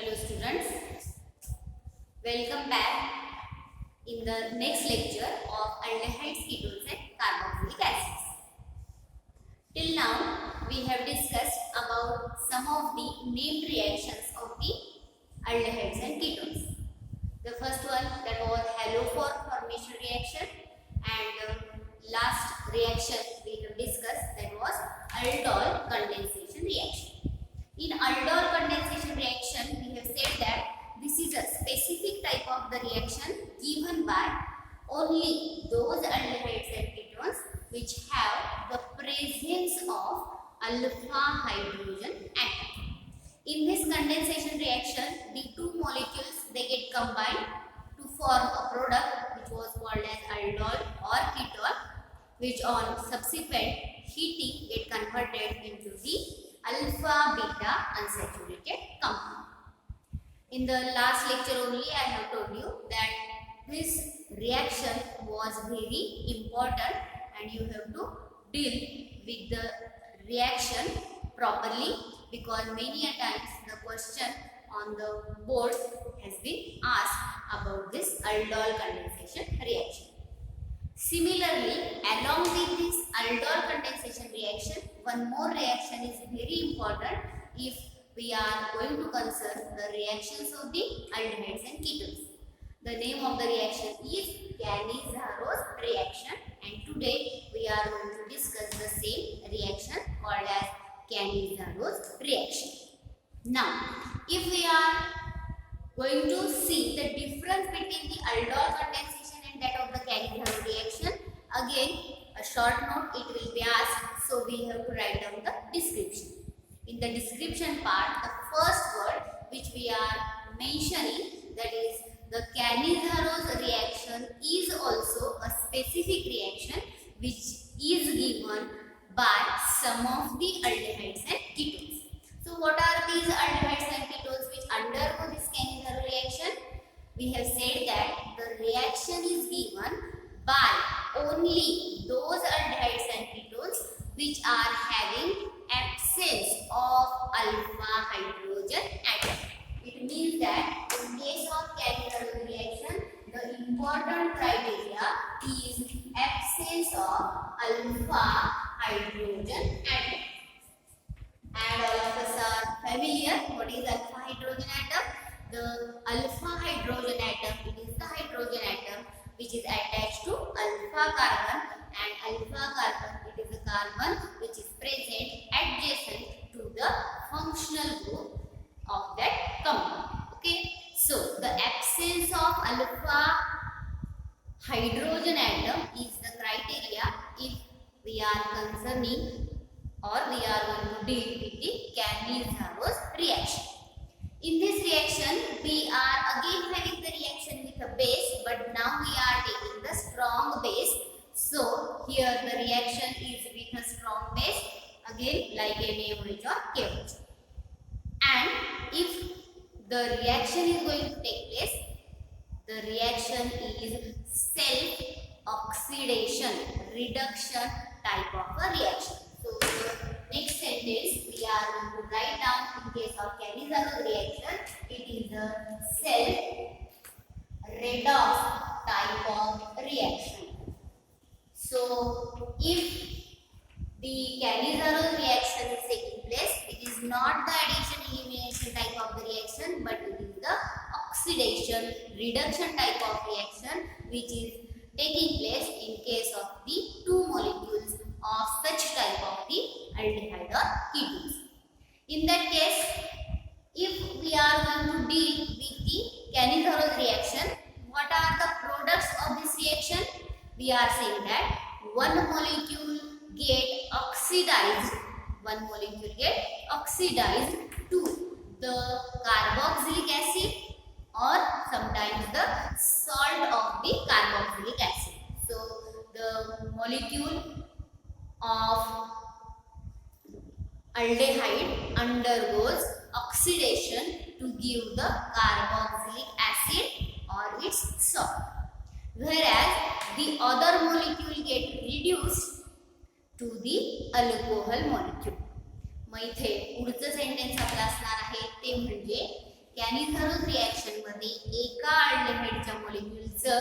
Hello students, welcome back in the next lecture of aldehydes, ketones and carboxylic acids. Till now we have discussed about some of the named reactions of the aldehydes and ketones. The first one, that was halophore formation reaction, and last reaction we have discussed, that was aldol condensation reaction. In aldol condensation reaction, we have said that this is a specific type of the reaction given by only those aldehydes and ketones which have the presence of alpha hydrogen atom. In this condensation reaction, the two molecules they get combined to form a product which was called as aldol or ketone, which on subsequent heating get converted into the alpha beta unsaturated compound. In the last lecture only I have told you that this reaction was very important and you have to deal with the reaction properly, because many a times the question on the board has been asked about this aldol condensation reaction. Similarly, along with this aldol condensation reaction, one more reaction is very important if we are going to concern the reactions of the aldehydes and ketones. The name of the reaction is Cannizzaro reaction, and today we are going to discuss the same reaction called as Cannizzaro reaction. Now, if we are going to see the difference between the aldol condensation and that of the Cannizzaro reaction, again a short note it will be asked, so we have to write down the description. In the description part, the first word which we are mentioning, that is the Cannizzaro reaction, is also a specific reaction which is given by some of the aldehydes and ketones. So what are these aldehydes and ketones which undergo this Cannizzaro reaction? We have said that the reaction is given by only those aldehydes and ketones which are having absence of alpha hydrogen atom. It means that in case of Cannizzaro reaction, the important criteria is absence of alpha hydrogen atom. And all of us are familiar what is alpha hydrogen atom. The alpha hydrogen atom, it is the hydrogen atom which is attached to alpha carbon, and alpha carbon, it is a carbon which is present adjacent to the functional group of that compound. Okay, so the absence of alpha hydrogen atom is the criteria if we are concerning or we are going to deal with the Cannizzaro reaction. In this reaction, we are again having the reaction with a base, but now we are taking the strong base. So here the reaction is with a strong base, again like NaOH or KOH. And if the reaction is going to take place, the reaction is self-oxidation, reduction type of a reaction. So the next sentence we are going to write down in case of Cannizzaro reaction, it is a self-redox type of reaction. So if the Cannizzaro reaction is taking place, it is not the addition elimination type of the reaction, but it is the oxidation reduction type of reaction which is taking place in case of the two molecules of such type of the aldehyde or ketones. In that case, if we are going to deal with the Cannizzaro reaction, what are the products of this reaction? We are saying that one molecule get oxidized to the carboxylic acid or sometimes the salt of the carboxylic acid. So the molecule of aldehyde undergoes oxidation to give the carboxylic acid or its salt, whereas the other molecule get reduced to the alcohol molecule. मग इथे पुढचं sentence आपलं असणार आहे ते म्हणजे कॅनिझारोज reaction मध्ये एका अल्डेहाइडच्या मॉलिक्युलचं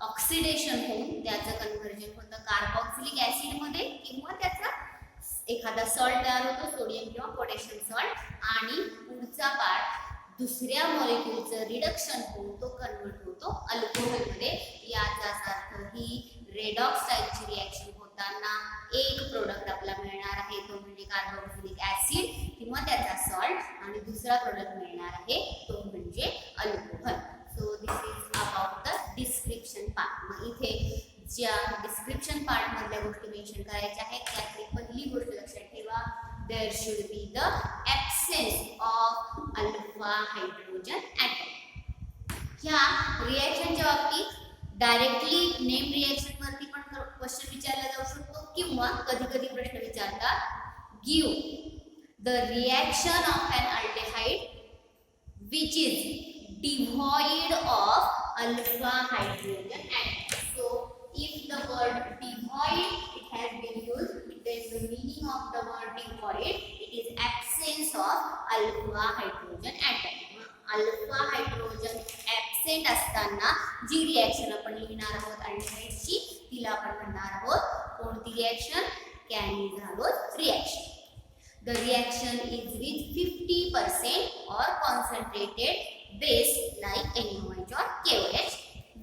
oxidation होऊन त्याचं कन्व्हर्जन होतं कार्बोक्सिलिक ऍसिड मध्ये किंवा त्याचा एखादा सॉल्ट तयार होतो सोडियम किंवा पोटॅशियम सॉल्ट आणि पुढचा पार्ट दुसऱ्या मॉलिक्युलचं रिडक्शन होऊन तो कन्वर्ट होतो अल्कोहोल मध्ये. याचाच अर्थ ही रेडॉक्स टाईपची रिॲक्शन होताना एक प्रोडक्ट आपल्याला मिळणार आहे तो म्हणजे कार्बोक्सिलिक ऍसिड किंवा त्याचा सॉल्ट आणि दुसरा प्रोडक्ट मिळणार आहे तो म्हणजे alcohol. So this is about the description part. मग इथे ज्या डिस्क्रिप्शन पार्ट मधल्या गोष्टी मेन्शन करायच्या आहेत त्यातली पहिली गोष्ट लक्षात ठेवा, there should be the absence of alpha hydrogen atom. ह्या रिॲक्शनच्या बाबतीत डायरेक्टली नेम रिॲक्शन वरती पण क्वेश्चन विचारला जाऊ शकतो किंवा कधी कधी प्रश्न विचारतात give the reaction of an aldehyde which is devoid of alpha hydrogen atom. So if the word devoid it has been used, then the meaning of the word devoid it is absence of alpha hydrogen atom. Alpha hydrogen absent असताना जी reaction आपण लिहिणार आहोत अल्डेहाइडची तिला आपण म्हणणार आहोत कोणती reaction? Cannizzaro's reaction. The reaction is with 50% or concentrated base like NaOH or KOH,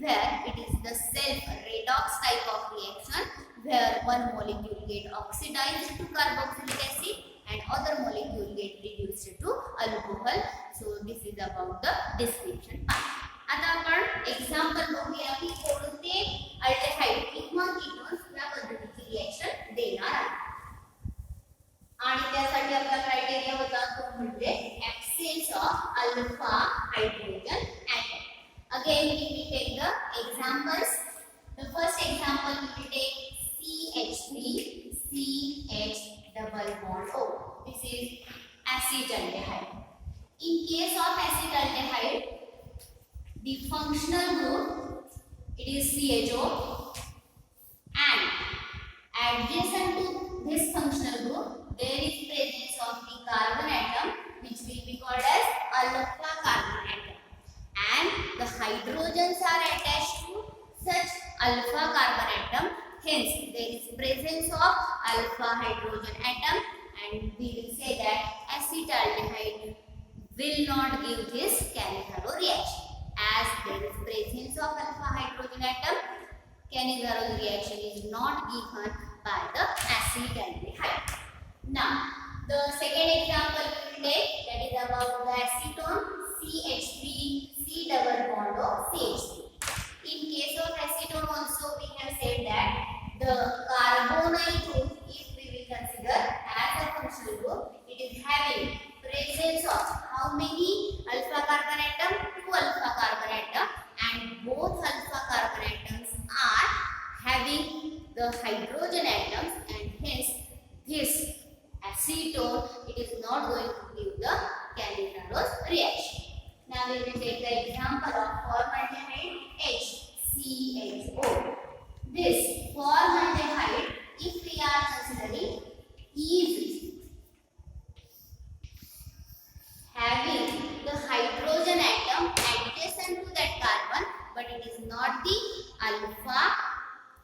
where it is the self redox type of reaction where one molecule get oxidized to carboxylic acid and other molecule get reduced to alcohol. So this is about the description part. आता आपण example बघूया की कोणते aldehyde किंवा ketones या पद्धतीची reaction देणार आहेत. आणि त्यासाठी आपला क्रायटेरिया होता तो म्हणजे absence of alpha hydrogen atom. Again we will take the examples. The first example we will take CH3 CH double bond O. This is acetaldehyde. In case of acetaldehyde, the functional group it is CHO and adjacent to this functional group there is presence of the carbon atom which will be called as alpha carbon atom, and the hydrogens are attached to such alpha carbon atom, hence there is presence of alpha hydrogen atom, and we will say that acetaldehyde will not give this Cannizzaro reaction. As there is presence of alpha hydrogen atom, Cannizzaro reaction is not given by the acetaldehyde. Now, the second example we will take that is about the acetone CH3 C double bond of CH3. In case of acetone also we have said that the carbonyl group if we will consider as a functional group it is having presence of how many alpha carbon atom? 2 alpha carbon atom, and both alpha carbon atoms are having the hydrogen atoms, and hence this acetone it is not going to give the Cannizzaro reaction. Now we will take the example of formaldehyde HCHO. This formaldehyde if we are considering is having the hydrogen atom adjacent to that carbon, but it is not the alpha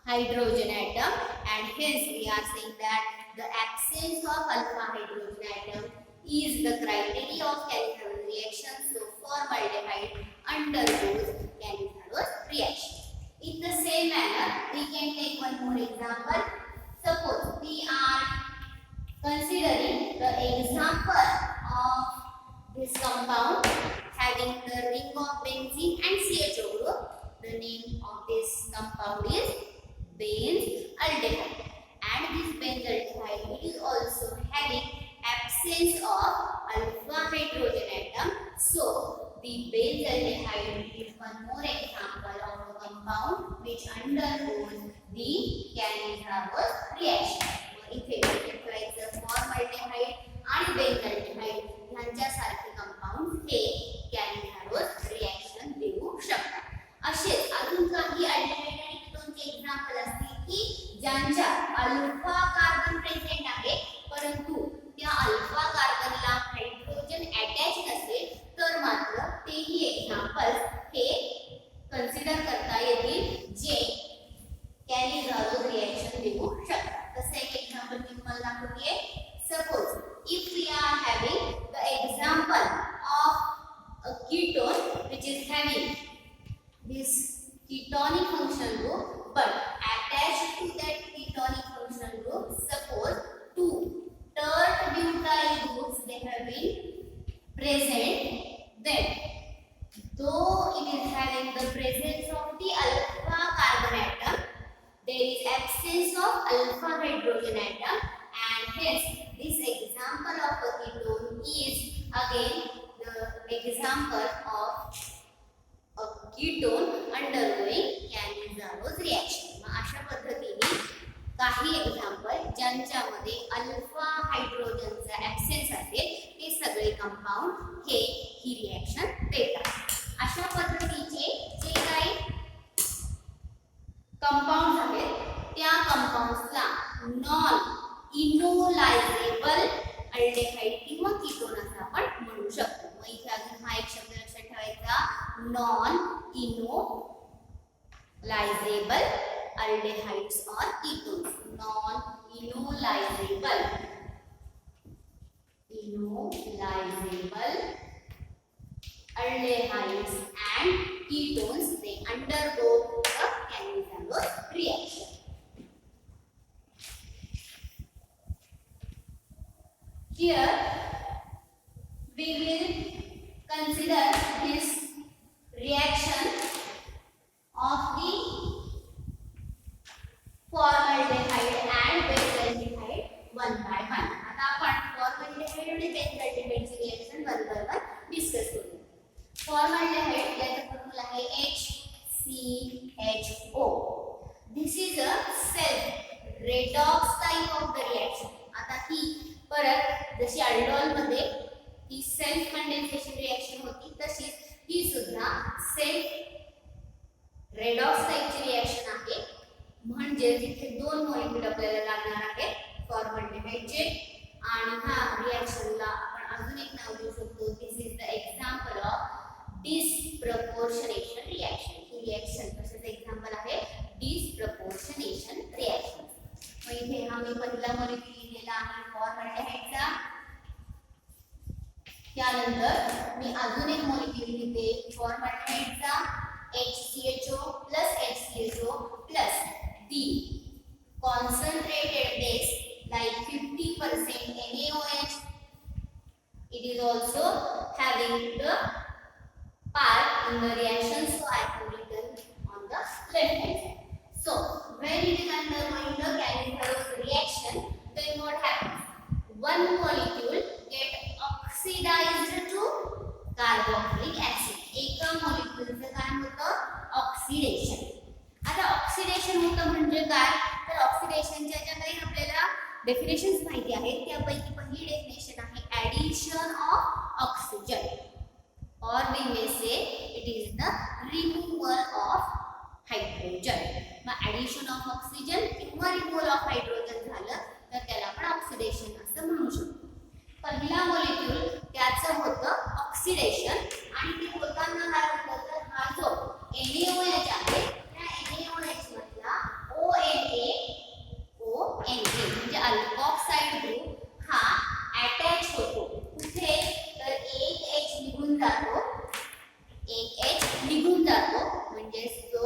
hydrogen atom, and hence we are saying that the absence of alpha hydrogen atom is the criteria of Cannizzaro reaction. So formaldehyde undergoes Cannizzaro reaction. In the same manner, we can take one more example. Suppose we are considering the example of this compound having the ring of benzene and CHO group. The name of this compound is benzaldehyde, and this benzaldehyde it is also having absence of alpha hydrogen atom. So the benzaldehyde is one more example of a compound which undergoes the Cannizzaro reaction. इथे करायचं formaldehyde आणि benzaldehyde ह्यांच्यासारखे compound हे Cannizzaro reaction देऊ शकतात. असेच अजून काही aldehyde आणि कीटोनचे example असतील की ज्यांच्या अल्फा कार्बन प्रेझेंट आहे परंतु त्या अल्फा कार्बनला हायड्रोजन अटॅच नसेल तर मात्र if we are having the example of a ketone which is having this ketonic functional group, but attached to that ketonic functional group, suppose two tert butyl groups they have been present, then though it is having the presence of the alpha carbon atom, there is absence of alpha hydrogen atom, and hence this example of a ketone is again the example of a ketone undergoing Cannizzaro reaction. मग अशा पद्धतीने काही example ज्यांच्यामध्ये alpha हायड्रोजनचा absence असेल ते सगळे compound हे ही reaction देतात. अशा पद्धतीचे जे काही कंपाऊंड्स आहेत त्या कंपाऊंड्सला नॉन इनोलायझेबल अल्डेहाइड किंवा कीटोन असं आपण म्हणू शकतो. मग इथे अजून हा एक शब्द लक्षात ठेवायचा, non इनोलायझेबल aldehydes or ketones. Non-inolizable aldehydes and ketones, they undergo the Cannizzaro reaction. Here we will consider this reaction of the formaldehyde and benzaldehyde one by one. आता आपण formaldehyde आणि benzaldehyde ची reaction one by one discuss करूया. Formaldehyde याचा formula आहे HCHO. This is a self redox type of the reaction. आता ही परत जशी अल्डोल मध्ये ही सेल्फ कंडेन्सेशन रिएक्शन होती तशीच ही सुद्धा सेल्फ रेडॉक्स टाइपची रिएक्शन आहे. म्हणजे तिथे दोन मॉलिक्यूल आपल्याला लागणार आहेत फॉर्मल्डिहाइडचे, आणि हा रिएक्शनला आपण अजून एक नाव देऊ शकतो. This is the example of disproportionation reaction. ही रिएक्शन कशाचं एक्झाम्पल आहे? Disproportionation reaction. मग इथे हा मी पहिला मॉलिक्यूल लिहिलेला आहे फॉर्मल्डिहाइडचा. त्यानंतर मी अजून एक मॉलिक्यूल लिहिते फॉर्मल्डिहाइडचा HCHO plus HCHO plus the concentrated base like 50% NaOH. It is also having the part in the reaction, so I have written on the left hand side. So when it is undergoing the Cannizzaro reaction, then what happens? One molecule get oxidized to carboxylic acid. एका मॉलिक्यूलचं काय होतं? Oxidation. आता oxidation होतं म्हणजे काय? तर ऑक्सिडेशनच्या ज्या काही आपल्याला डेफिनेशन्स माहिती आहेत त्यापैकी पहिली डेफिनेशन आहे ॲडिशन ऑफ ऑक्सिजन, और वी मे से it is the removal of hydrogen. Mug addition of oxygen किंवा रिमूव्हल ऑफ हायड्रोजन झालं तर त्याला आपण ऑक्सिडेशन असं म्हणू शकतो. पहिला मॉलिक्यूल त्याचं होतं ऑक्सिडेशन, आणि ते होताना काय होतं तर हा जो NaOH आहे त्या NaOH मधला ONA म्हणजे अल्कोक्साइड ग्रुप हा अटॅच होतो. कुठे तर एक H निघून जातो म्हणजे जो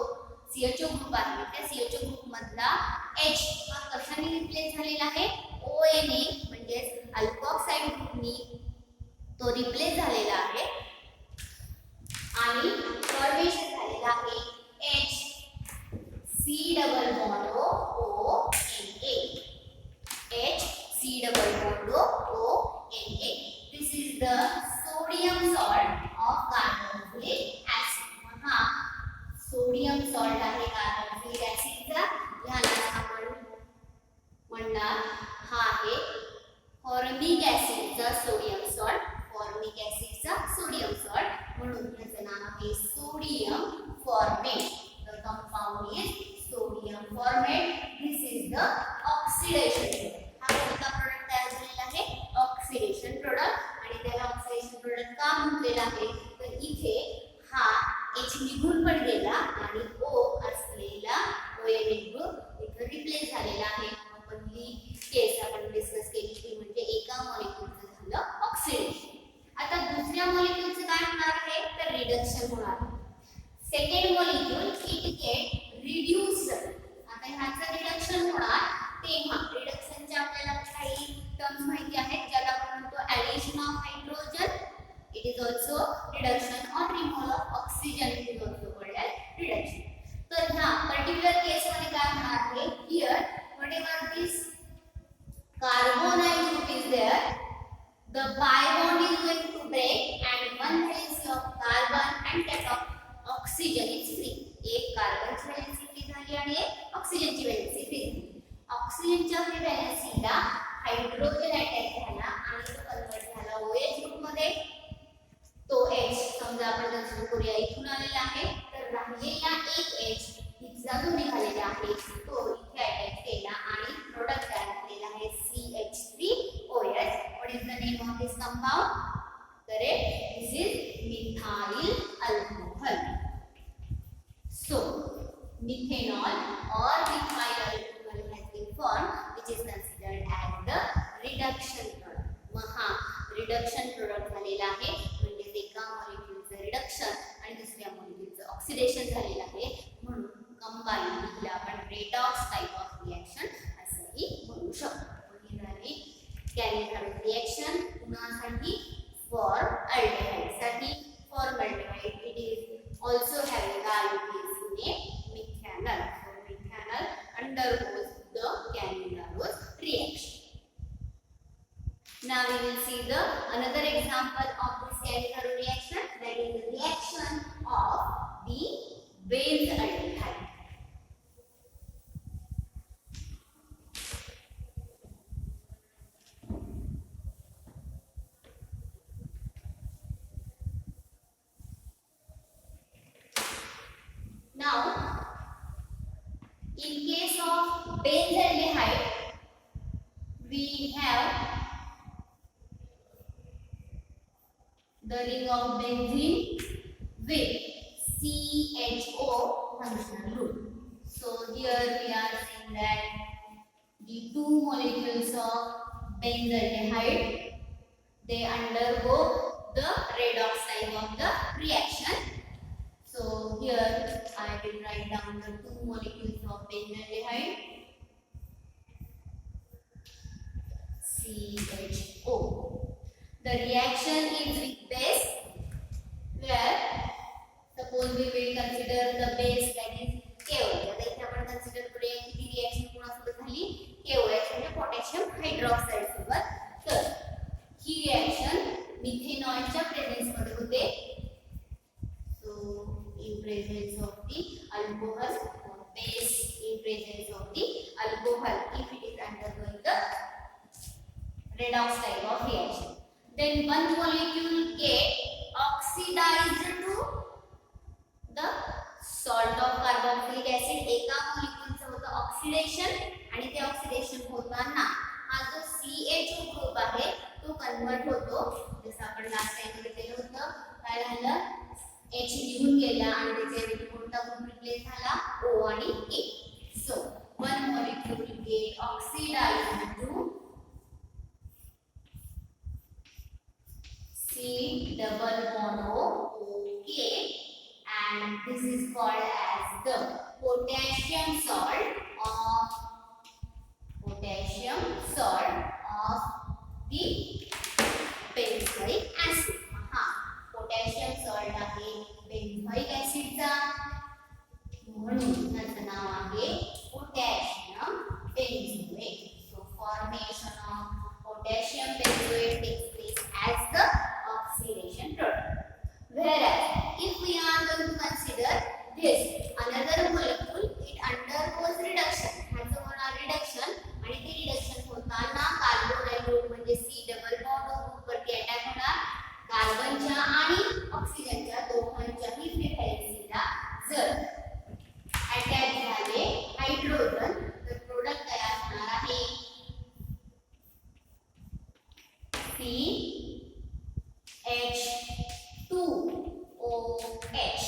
CHO ग्रुप आहे त्या CHO ग्रुप मधला H हा कशाने रिप्लेस झालेला आहे? ONA म्हणजे अल्कोक्साइड ग्रुपनी तो रिप्लेस झालेला आहे, आणि फॉर्मेशन झालेला आहे HC double bond ONA. HC double bond ONA. This is the sodium salt of carboxylic acid. हा सोडियम सॉल्ट आहे कार्बोक्सिलिक ऍसिडचा. ह्याला आपण म्हणणार हा आहे फॉर्मिक ऍसिडचा सोडियम सॉल्ट. फॉर्मिक ऍसिडचा सोडियम सॉल्ट म्हणून याचं नाव आहे sodium formate. The compound is sodium formate. This is the oxidation. हा कोणता प्रोडक्ट तयार झालेला आहे? Oxidation product. आणि त्याला ऑक्सिडेशन प्रोडक्ट का म्हटलेला आहे तर इथे हा H निघून पण गेला आणि O असलेला ONA ग्रुप इथे रिप्लेस झालेला आहे. पहिली केस आपण डिस्कस केली ती म्हणजे एका मॉलिक्यूल होणार. Second molecule it get reduced. आता ह्याचं रिडक्शन होणार तेव्हा रिडक्शनच्या आपल्याला काही टर्म्स माहिती आहेत ज्याला आपण म्हणतो addition of hydrogen. It is also reduction or removal of oxygen. It is also called as reduction. तर ह्या पर्टिक्युलर केस मध्ये काय होणार आहे, here whatever this carbonyl group is there, the pi bond is going to break and one valence of carbon and that of oxygen is free. एक कार्बनची valency free झाली आणि एक ऑक्सिजनची व्हॅलेन्सी फ्री झाली. ऑक्सिजनच्या फ्री व्हॅलेन्सीला हायड्रोजन अटॅच झाला आणि तो convert झाला OH ग्रुप मध्ये. तो H समजा आपण कन्सिडर करूया इथून आलेला आहे, तर राहिलेला एक H इथला जो निघालेला आहे तो इथे अटॅच केला आणि प्रोडक्ट तयार केलेला आहे CH3OH. What is the name of this compound? Correct. This is methyl alcohol. So methanol or methyl alcohol has been formed, which is considered as the reduction product. महा रिडक्शन प्रोडक्ट झालेला आहे, म्हणजे एका मॉलिक्यूलचं reduction आणि दुसऱ्या मॉलिक्यूलचं oxidation झालेलं आहे, म्हणून कंबाईन हिला आपण रेडॉक्स टाइप ऑफ रिएक्शन असंही म्हणू शकतो. ही झाली कॅलिब्रेटेड रिएक्शन पुन्हासाठी फॉर अल्डेहाइड साठी. Formaldehyde it is also having IUPAC name methanol. So methanol undergoes the Cannizzaro reaction. Now we will see the another example of this Cannizzaro reaction, that is the reaction of the benzaldehyde. Now in case of benzaldehyde we have the ring of benzene with CHO functional group. So here we are saying that the two molecules of benzaldehyde, they undergo the redox type of the reaction. So here I will write down the two molecules of benzaldehyde, CHO. The reaction is with base, where suppose we will consider the base that is KOH. आता इथे आपण consider करूया की ती reaction कोणासोबत झाली, KOH म्हणजे potassium hydroxide सोबत. तर ही रिएक्शन मिथेनॉलच्या प्रेझेन्स मध्ये होते. So in presence of the alcohol, or base in presence of the alcohol, if it is undergoing the redox type of reaction, then one molecule get oxidized to the salt of carboxylic acid. एका मोलिक्यूलचं होतं oxidation आणि ते oxidation होताना हा जो CHO group आहे तो convert होतो. जसं आपण लास्ट टाइम बघितलेलं होतं, काय झालं, H निघून गेला आणि त्याच्याऐवजी कोणता ग्रुप रिप्लेस झाला, O आणि A. So one molecule get oxidized to C double bond O, OK, and this is called as the potassium salt of the benzoic acid. Potassium salt आहे बेन्झोइक ऍसिडचा, म्हणून त्याचं नाव आहे potassium benzoate. So formation of potassium benzoate takes place as the oxidation product. Whereas if we are going to consider this another molecule, it undergoes reduction. ह्याचं होणार reduction आणि ते रिडक्शन होताना कार्बोनाइल ग्रुप म्हणजे C डबल बॉन्ड ग्रुप वरती attack होणार. कार्बनच्या आणि ऑक्सिजनच्या दोघांच्याही फ्री व्हॅलेन्सीला जर अटॅच झाले हायड्रोजन, तर प्रोडक्ट तयार होणार आहे CH2OH.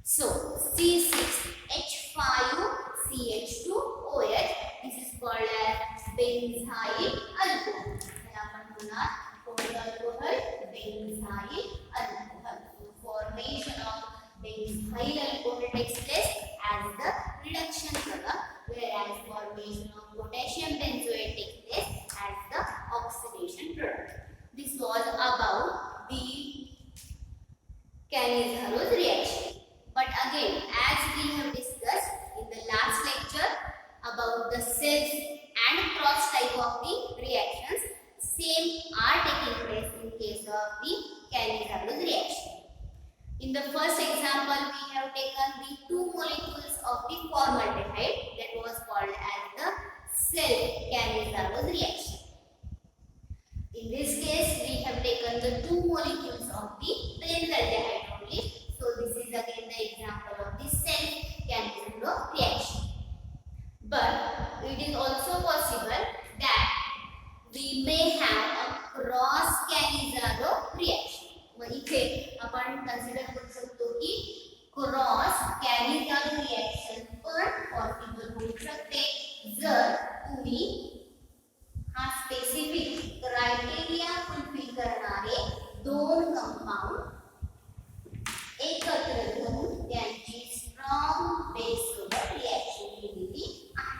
So C6H5CH2OH, this is called as benzyl alcohol. याला आपण म्हणणार alcohol, benzyl alcohol. So formation benzyl alcohol takes place as the reduction product, whereas formation of potassium benzoate takes place as the oxidation product. This was about the Cannizzaro reaction. But again, as we have discussed in the last lecture about the self and cross type of the reactions, same are taking place in case of the Cannizzaro reaction. In the first example, we have taken the two molecules of the formaldehyde, that was called as the self-Cannizzaro reaction. In this case, we have taken the two molecules of the benzaldehyde only. So this is again the example of the self-Cannizzaro reaction. But it is also possible that we may have a cross Cannizzaro reaction. इथे आपण consider करू शकतो की cross Cannizzaro reaction पण possible होऊ शकते जर तुम्ही हा स्पेसिफिक क्रायटेरिया फुलफिल करणारे दोन कंपाउंड एकत्र घेऊन त्यांची स्ट्रॉंग बेस सोबत रिएक्शन केलेली आहे.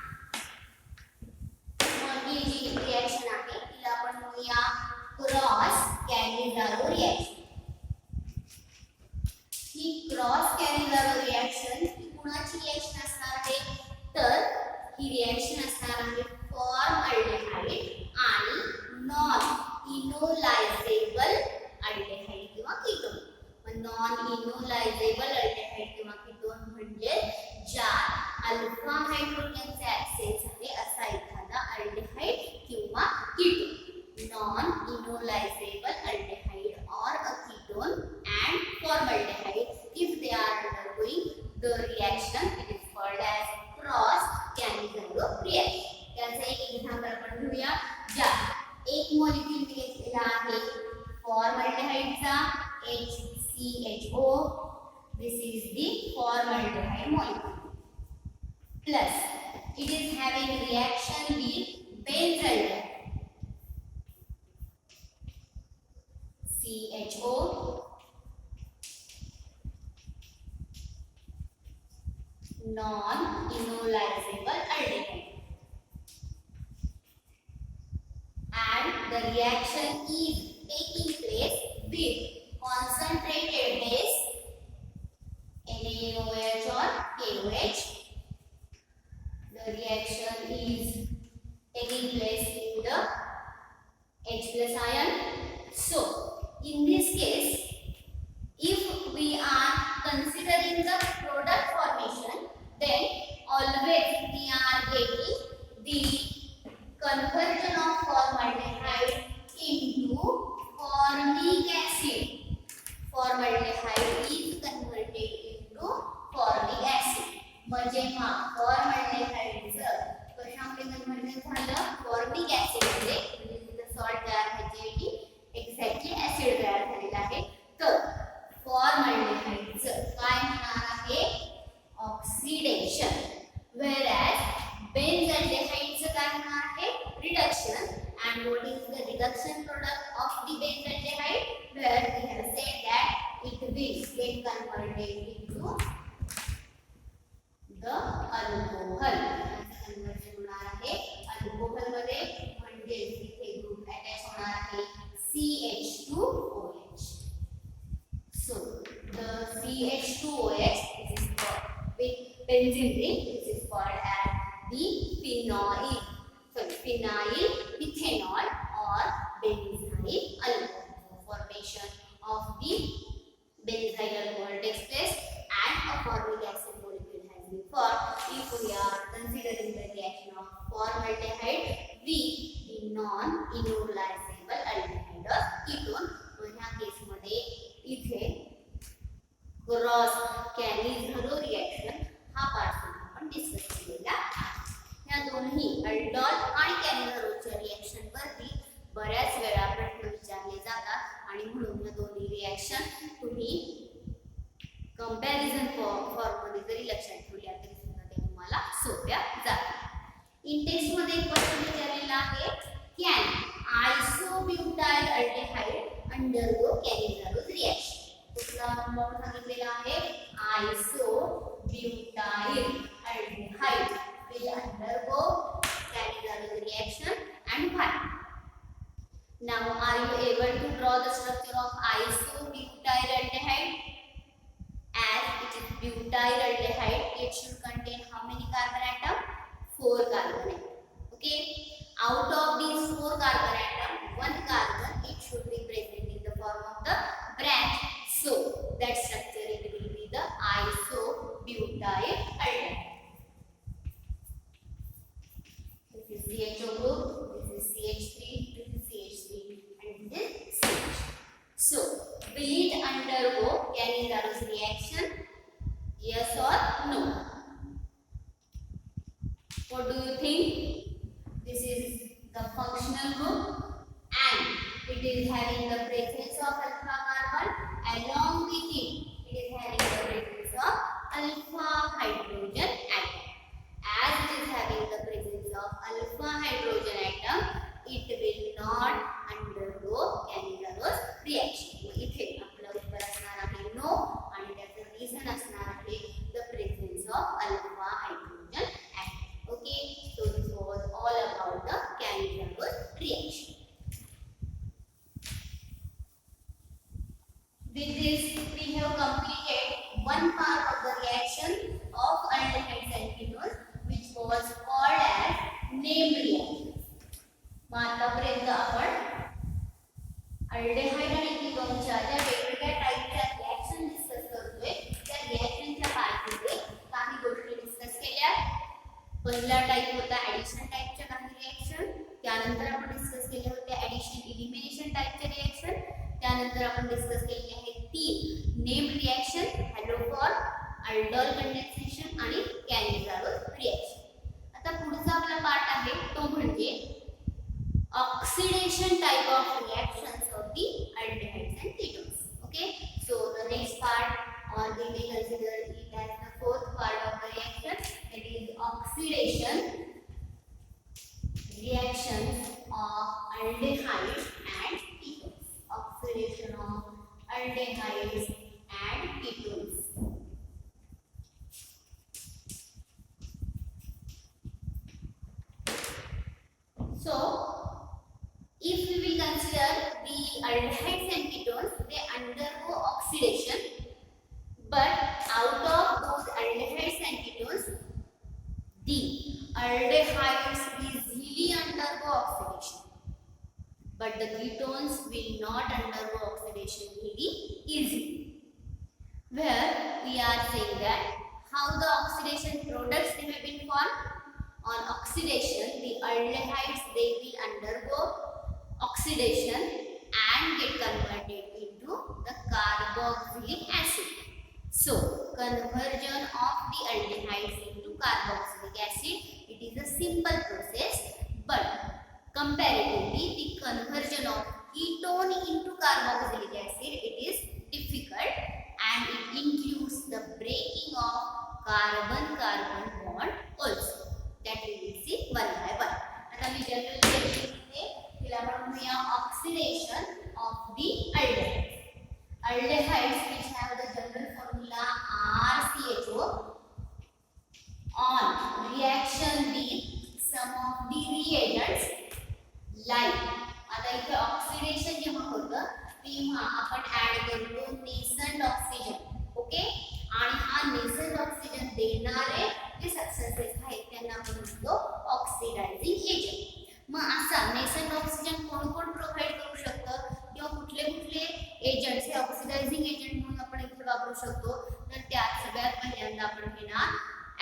मग ही जी रिएक्शन आहे तिला आपण म्हणूया क्रॉस Cannizzaro रिएक्शन. ही क्रॉस Cannizzaro रिएक्शन ही कुणाची रिएक्शन असणार आहे तर ही रिएक्शन असणार आहे फॉर्मल्डिहाइड आणि नॉन इनोलायझेबल अल्डेहाइड किंवा कीटोन. नॉन इनोलायझेबल अल्डेहाइड किंवा कीटोन म्हणजे ज्यात अल्फा हायड्रोजनचे ऍक्सेस आहे असा एखादा अल्डेहाइड किंवा ketone. Non enolizable aldehyde or a ketone and formaldehyde, if they are undergoing the reaction, it is called as cross Cannizzaro reaction. याचे एक एक्झाम्पल आपण घेऊया. ज्या एक मॉलिक्यूल घेतलेला आहे फॉर्मल्डिहाइडचा HCHO, this is the formaldehyde molecule, plus it is having reaction with benzaldehyde CHO, non-enolizable aldehyde, and the reaction is taking place with concentrated base NaOH or KOH. The reaction is taking place in the H+ ion. So in this case, if we are considering the product formation, then always we are getting the conversion of formaldehyde into formic acid. Formaldehyde is converted into formic acid. म्हणजे हा फॉर्मल्डिहाइडचं कशामध्ये conversion झालं formic acid मध्ये, म्हणजे तिथे salt तयार व्हायची exactly acid तयार झालेला आहे. तर फॉर्मल्डिहाइडचं काय होणार आहे ऑक्सिडेशन, whereas benzaldehydeचं काय होणार आहे reduction. and what is the reduction product of the benzaldehyde, where we have said that it will get converted into the alcohol. Conversion होणार आहे अल्कोहोल मध्ये, म्हणजे इथे ग्रुप अटॅच होणार आहे CH2OH. So the CH2OH is called with benzene ring, this is called as the phenyl ethanol or benzyl alcohol. Formation of the benzyl alcohol takes place and a formic acid molecule has been formed if we are considering the reaction of formaldehyde with the non-enolizable aldehyde or ketone. ह्या case मध्ये इथे cross Cannizzaro reaction हा part आपण discuss केलेला आहे. ह्या दोन्ही aldol आणि Cannizzaro रिएक्शन वरती बऱ्याच वेळा प्रश्न विचारले जातात आणि म्हणून या दोन्ही रिएक्शन तुम्ही कंपॅरिझन फॉर्म मध्ये जरी लक्षात ठेवल्या तरी सुद्धा ते तुम्हाला सोप्या जातात. इन टेक्स्ट मध्ये क्वेश्चन विचारलेला आहे can isobutyl aldehyde undergo Cannizzaro reaction. कुठला कंपाउंड सांगितलेला आहे isobutyraldehyde will undergo Cannizzaro reaction, and why? Now, are you able to draw the structure of isobutyraldehyde? As it is butyraldehyde, it should contain how many carbon atom? 4 carbon atom. Okay. Out of these 4 carbon atom, 1 carbon it should be present in the form of the branch. So that structure it will be the isobutyraldehyde. This is CHO group, this is CH3, this is CH3, and this is CH. So will it undergo Cannizzaro reaction? Yes or no? What do you think? This is the functional group and it is having the presence of alpha carbon. Along with it, it is having the presence of alpha hydrogen atom. As it is having the presence of alpha hydrogen atom, it will not undergo Cannizzaro reaction. इथे आपला उत्तर असणार आहे no आणि त्याचं reason असणार आहे the presence of alpha hydrogen atom. Okay, so this was all about the Cannizzaro reaction. With this, we have completed one part of the reaction of aldehydes and ketones, which was called as name reaction. आतापर्यंत आपण aldehyde आणि कीटोनच्या ज्या वेगवेगळ्या टाइपच्या reaction discuss करतोय त्या रिएक्शनच्या पार्टमध्ये काही गोष्टी discuss केल्या. पहिला टाइप होता ऍडिशन टाइपच्या काही रिएक्शन, त्यानंतर आपण डिस्कस केले होते ऍडिशन एलिमिनेशन टाइपचे रिएक्शन, त्यानंतर आपण डिस्कस केलेले आहेत 3 name reaction, haloform, aldol condensation आणि कॅनिझारो रिएक्शन. आता पुढचा आपला पार्ट आहे तो म्हणजे oxidation type of reactions of the aldehydes and ketones. Okay, so the next part or we may consider it as the fourth part of the reaction, it is oxidation reactions of aldehydes and ketones. Oxidation of aldehydes and ketones. So if we will consider the aldehydes and ketones, they undergo oxidation, but out of those aldehydes and ketones, the aldehydes easily undergo oxidation, but the ketones will not undergo oxidation very easily. Where we are saying that how the oxidation products they have been formed. On oxidation, the aldehydes they will undergo oxidation and get converted into the carboxylic acid. So, conversion of the aldehydes into carboxylic acid, it is a simple process, but comparatively the conversion of ketone into carboxylic acid, it is difficult and it includes the breaking of carbon-carbon bond also. That we will see one by one. आता मी general reaction इथे तिला म्हणूया oxidation of the aldehydes. Aldehydes which have the general formula RCHO on reaction with some of the reagents like आता इथे oxidation जेव्हा होतं तेव्हा आपण ऍड करतो नेसंट ऑक्सिजन. ओके, आणि हा नेसंट ऑक्सिजन देणारे जे सबस्टन्सेस आहेत त्यांना आपण म्हणतो ऑक्सिडायझिंग एजंट. मग असा नेसंट ऑक्सिजन कोण कोण प्रोव्हाइड करू शकतं किंवा कुठले कुठले एजंट्स हे ऑक्सिडायझिंग एजंट म्हणून आपण इथे वापरू शकतो, तर त्यात सगळ्यात पहिल्यांदा आपण घेणार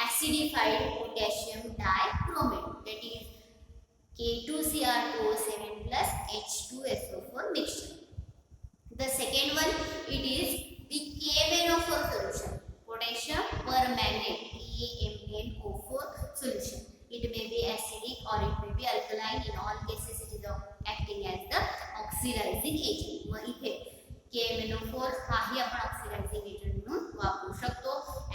acidified potassium dichromate, that is K2Cr2O7 plus H2SO4 mixture. The second one, it is the KMnO4 solution, potassium permanganate, KMnO4 solution. It may be acidic or it may be alkaline. In all cases, it is acting as the oxidizing agent. मग इथे KMnO4 हाही आपण oxidizing agent म्हणून वापरू शकतो.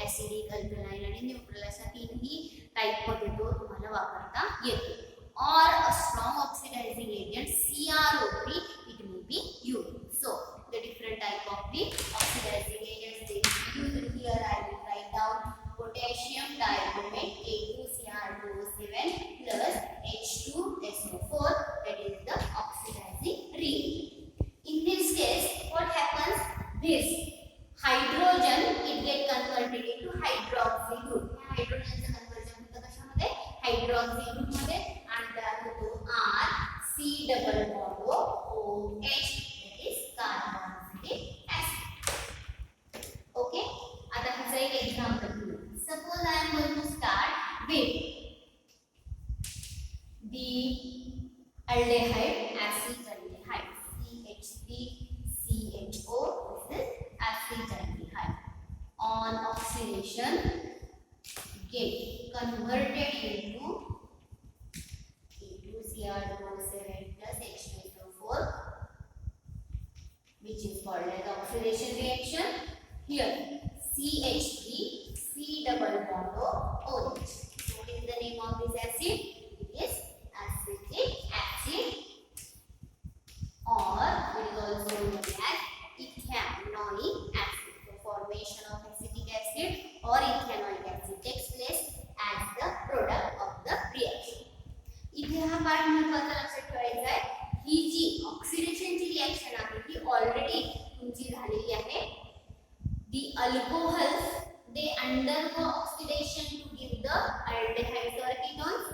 Acidic, alkaline आणि neutral अशा तीनही type मध्ये तो तुम्हाला वापरता येतो. Or a strong oxidizing agent CrO3, it may be used. So the different type of the oxidizing agents they used here are which is called as oxidation reaction. Here CH3 C double bond OH. What is the name of this acid? It is acetic acid, or it is also known as ethanoic acid. The formation of acetic acid or ethanoic acid takes place as the product of the reaction. इथे हा part महत्त्वाचा लक्षात ठेवायचा आहे. ही जी ऑक्सिडेशनची reaction आहे ही already तुमची झालेली आहे. The alcohols they undergo oxidation to give the aldehydes or ketones.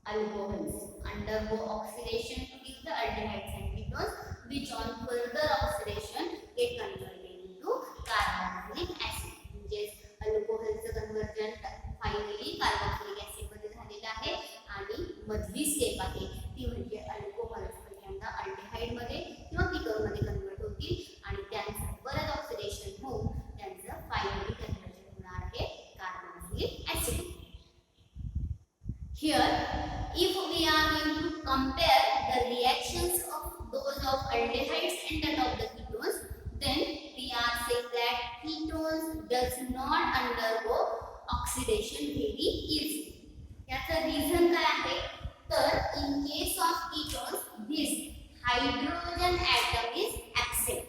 Alcohols undergo oxidation to give the aldehydes and ketones, which on further oxidation get converted into carboxylic acid. म्हणजेच अल्कोहोलचं conversion finally carboxylic acid मध्ये झालेलं आहे आणि मधली step आहे ती म्हणजे alcohols पहिल्यांदा अल्डिहाइड मध्ये किंवा कीटोन मध्ये कन्वर्ट होतील आणि त्यांचं परत ऑक्सिडेशन होऊन त्यांचं फायनली कन्वर्जन होणार आहे carboxylic acid. Here, if we are going to compare the reactions of those of aldehydes and that of the ketones, then we are saying that ketones does not undergo oxidation very easily. याचा reason काय आहे? तर in case of ketones, this hydrogen atom is absent.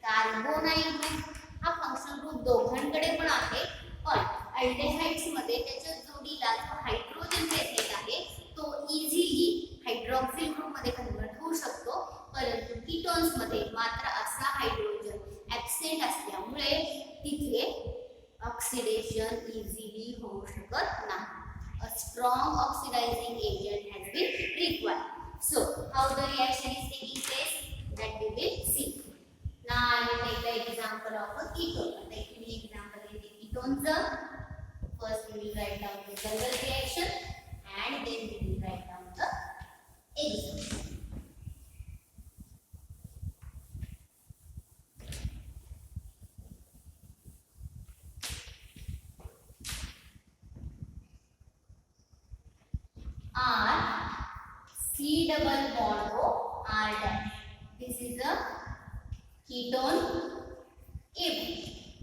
Carbonyl group हा functional group दोघांकडे पण आहे, पण अल्डेहाइड्स मध्ये त्याच्या जोडीला जो हायड्रोजन प्रेझेंट आहे तो इझिली हायड्रॉक्सिल ग्रुप मध्ये कन्वर्ट होऊ शकतो, परंतु कीटोन्स मध्ये मात्र असा हायड्रोजन ऍब्सेंट असल्यामुळे तिथे ऑक्सिडेशन इझिली होऊ शकत नाही. A strong oxidizing agent has been required. So, how the reaction is taking place? That we will see. Now, I will take the example of a ketone. The example is the ketones. First, we will write down the general reaction, and then we will write down the example. R C double bond O R dash. This is a ketone. If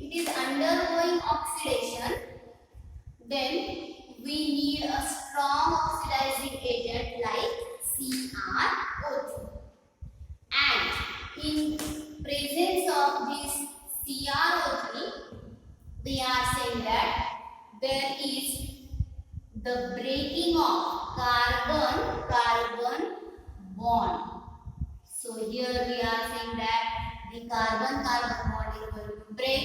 it is undergoing oxidation, then we need a strong oxidizing agent like CrO2. And in presence of this CrO3, we are saying that there is the breaking of carbon-carbon bond. So here we are saying that the carbon-carbon bond is going to break.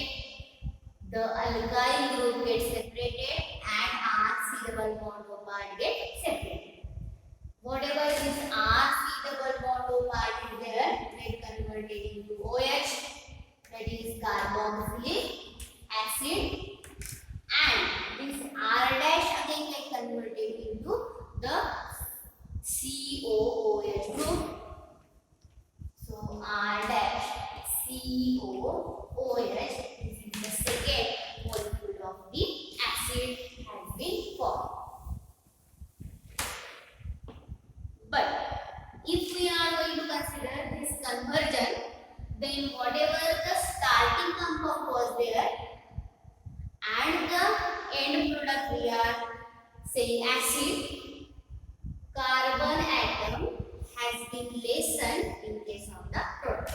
The alkyl group gets separated and RC double bond O part gets separated. Whatever this RC double bond O part is there, get converted into OH, that is carboxylic acid. And this R dash again get converted into the COOH group. So R dash COOH, this is the second molecule of the acid has been formed. But if we are going to consider this conversion, then whatever the starting compound was there and the end product we are saying acid, carbon atom has been lessened in case of the product.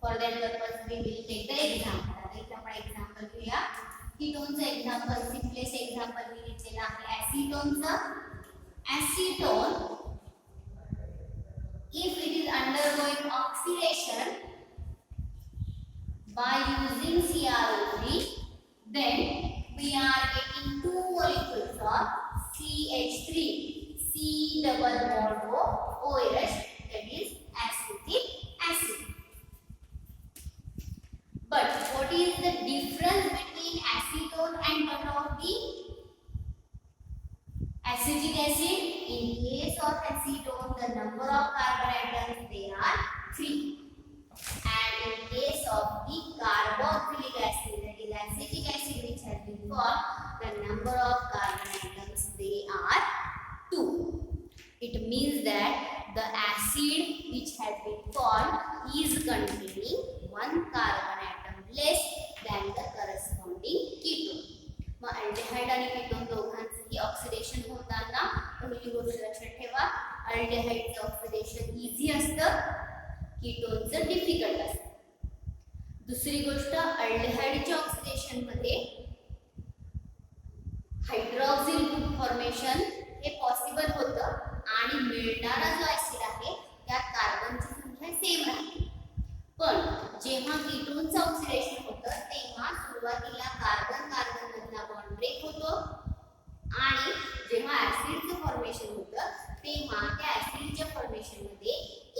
For that purpose we will take the example. आता इथे आपण example घेऊया. कीटोनचं example, simplest example मी घेतलेलं आहे ऍसिटोनचं. ऍसिटोन if it is undergoing oxidation by using CrO3, then we are getting two molecules of CH3 C double bond O OH, that is acetic acid. But what is the difference between acetone and one of the acetic acid? In case of acetone, the number of carbon atoms they are 3, and in case of the carboxylic acid, that is acetic acid which has been formed, the number of carbon atoms they are 2. It means that the acid which has been formed is containing one carbon atom less than the corresponding ketone. Mug aldehyde आणि ketone दोघांचंही oxidation होताना पहिली गोष्ट लक्षात ठेवा, अल्डेहाइडचं oxidation easy असतं, कीटोनचं difficult असतं. दुसरी गोष्ट, अल्डेहाइडच्या ऑक्सिडेशन मध्ये हायड्रॉक्सिल ग्रुप फॉर्मेशन हे पॉसिबल होतं आणि मिळणारा जो ऍसिड आहे त्यात कार्बनची संख्या सेम राहते. पण जेव्हा कीटोनचं ऑक्सिडेशन होतं तेव्हा सुरुवातीला कार्बन कार्बन मधला बॉन्ड ब्रेक होतो आणि जेव्हा ऍसिडचं फॉर्मेशन होतं तेव्हा त्या ऍसिडच्या फॉर्मेशन मध्ये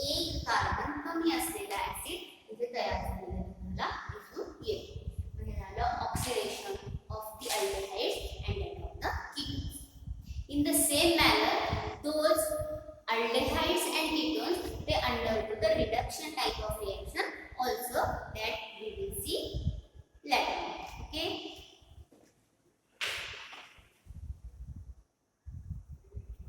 एक कार्बन कमी असलेला ऍसिड इथे तयार झालेला तुम्हाला दिसून येतो. म्हणजे झालं oxidation of the aldehydes and that of the ketones. In the same manner, those aldehydes and ketones they undergo the reduction type of reaction